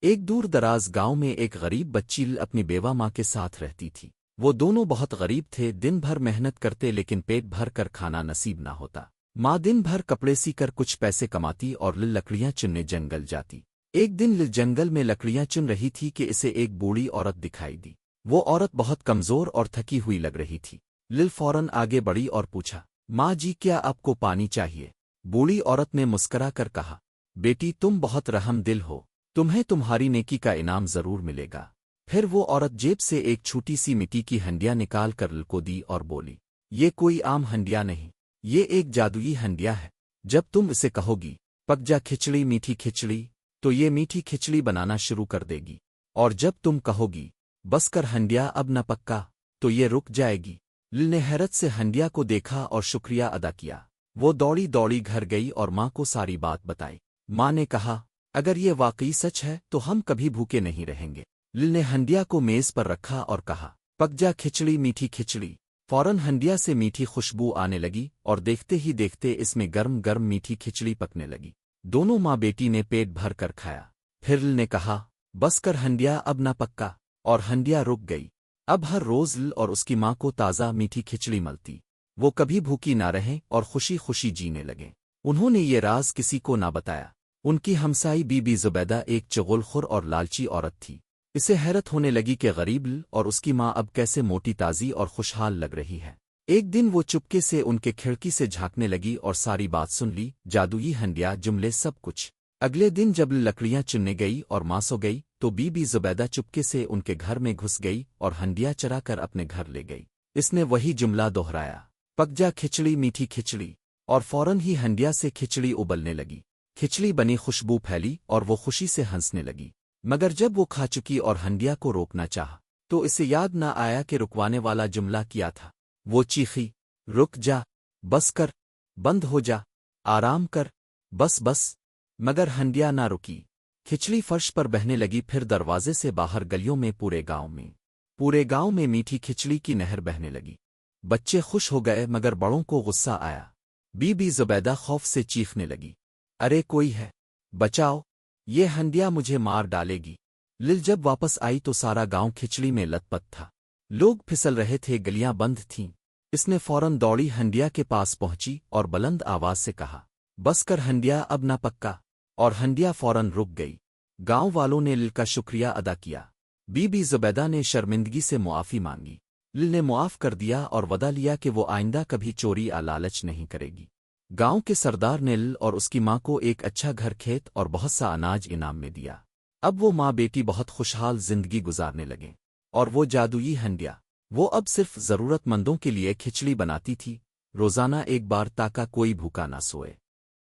ایک دور دراز گاؤں میں ایک غریب بچی اپنی بیوہ ماں کے ساتھ رہتی تھی۔ وہ دونوں بہت غریب تھے، دن بھر محنت کرتے لیکن پیٹ بھر کر کھانا نصیب نہ ہوتا۔ ماں دن بھر کپڑے سی کر کچھ پیسے کماتی اور لکڑیاں چننے جنگل جاتی۔ ایک دن جنگل میں لکڑیاں چن رہی تھی کہ اسے ایک بوڑھی عورت دکھائی دی۔ وہ عورت بہت کمزور اور تھکی ہوئی لگ رہی تھی۔ فوراً آگے بڑھی اور پوچھا، ماں جی کیا آپ کو پانی چاہیے؟ بوڑھی عورت نے مسکرا کر کہا، بیٹی تم بہت رحم دل ہو، تمہیں تمہاری نیکی کا انعام ضرور ملے گا۔ پھر وہ عورت جیب سے ایک چھوٹی سی مٹی کی ہنڈیا نکال کر کو دی اور بولی، یہ کوئی عام ہنڈیا نہیں، یہ ایک جادوئی ہنڈیا ہے۔ جب تم اسے کہو گی پک جا کھچڑی میٹھی کھچڑی تو یہ میٹھی کھچڑی بنانا شروع کر دے گی، اور جب تم کہو گی بس کر ہنڈیا اب نہ پکا تو یہ رک جائے گی۔ نے حیرت سے ہنڈیا کو دیکھا اور شکریہ ادا کیا۔ وہ دوڑی دوڑی گھر گئی اور ماں کو ساری بات بتائی۔ ماں نے کہا، اگر یہ واقعی سچ ہے تو ہم کبھی بھوکے نہیں رہیں گے۔ نے ہنڈیا کو میز پر رکھا اور کہا، پک جا کھچڑی میٹھی کھچڑی۔ فوراً ہنڈیا سے میٹھی خوشبو آنے لگی اور دیکھتے ہی دیکھتے اس میں گرم گرم میٹھی کھچڑی پکنے لگی۔ دونوں ماں بیٹی نے پیٹ بھر کر کھایا۔ پھر نے کہا، بس کر ہنڈیا اب نہ پکا، اور ہنڈیا رک گئی۔ اب ہر روز اور اس کی ماں کو تازہ میٹھی کھچڑی ملتی۔ وہ کبھی بھوکی نہ رہیں اور خوشی خوشی جینے لگے۔ انہوں نے یہ راز کسی کو نہ بتایا۔ ان کی ہمسائی بی بی زبیدہ ایک چغل خور اور لالچی عورت تھی۔ اسے حیرت ہونے لگی کہ غریب اور اس کی ماں اب کیسے موٹی تازی اور خوشحال لگ رہی ہے۔ ایک دن وہ چپکے سے ان کے کھڑکی سے جھانکنے لگی اور ساری بات سن لی، جادوئی ہنڈیا جملے سب کچھ۔ اگلے دن جب لکڑیاں چننے گئی اور ماں سو گئی تو بی بی زبیدہ چپکے سے ان کے گھر میں گھس گئی اور ہنڈیا چرا کر اپنے گھر لے گئی۔ اس نے وہی جملہ دہرایا، پک جا کھچڑی میٹھی کھچڑی، اور فوراً ہی ہنڈیا سے کھچڑی ابلنے لگی۔ کھچڑی بنی خوشبو پھیلی اور وہ خوشی سے ہنسنے لگی۔ مگر جب وہ کھا چکی اور ہنڈیا کو روکنا چاہا تو اسے یاد نہ آیا کہ رکوانے والا جملہ کیا تھا۔ وہ چیخی، رک جا، بس کر، بند ہو جا، آرام کر، بس بس۔ مگر ہنڈیا نہ رکی۔ کھچڑی فرش پر بہنے لگی، پھر دروازے سے باہر گلیوں میں پورے گاؤں میں میٹھی کھچڑی کی نہر بہنے لگی۔ بچے خوش ہو گئے مگر بڑوں کو غصہ آیا۔ بی بی زبیدہ خوف سے چیخنے لگی، ارے کوئی ہے، بچاؤ، یہ ہنڈیا مجھے مار ڈالے گی۔ جب واپس آئی تو سارا گاؤں کھچڑی میں لت پت تھا۔ لوگ پھسل رہے تھے، گلیاں بند تھیں۔ اس نے فوراً دوڑی ہنڈیا کے پاس پہنچی اور بلند آواز سے کہا، بس کر ہنڈیا اب نہ پکا، اور ہنڈیا فوراً رک گئی۔ گاؤں والوں نے کا شکریہ ادا کیا۔ بی بی زبیدہ نے شرمندگی سے معافی مانگی۔ نے معاف کر دیا اور وعدہ لیا کہ وہ آئندہ کبھی چوری یا لالچ نہیں کرے گی۔ گاؤں کے سردار نے اور اس کی ماں کو ایک اچھا گھر، کھیت اور بہت سا اناج انعام میں دیا۔ اب وہ ماں بیٹی بہت خوشحال زندگی گزارنے لگے۔ اور وہ جادوئی ہنڈیا، وہ اب صرف ضرورت مندوں کے لیے کھچڑی بناتی تھی، روزانہ ایک بار، تاکہ کوئی بھوکا نہ سوئے۔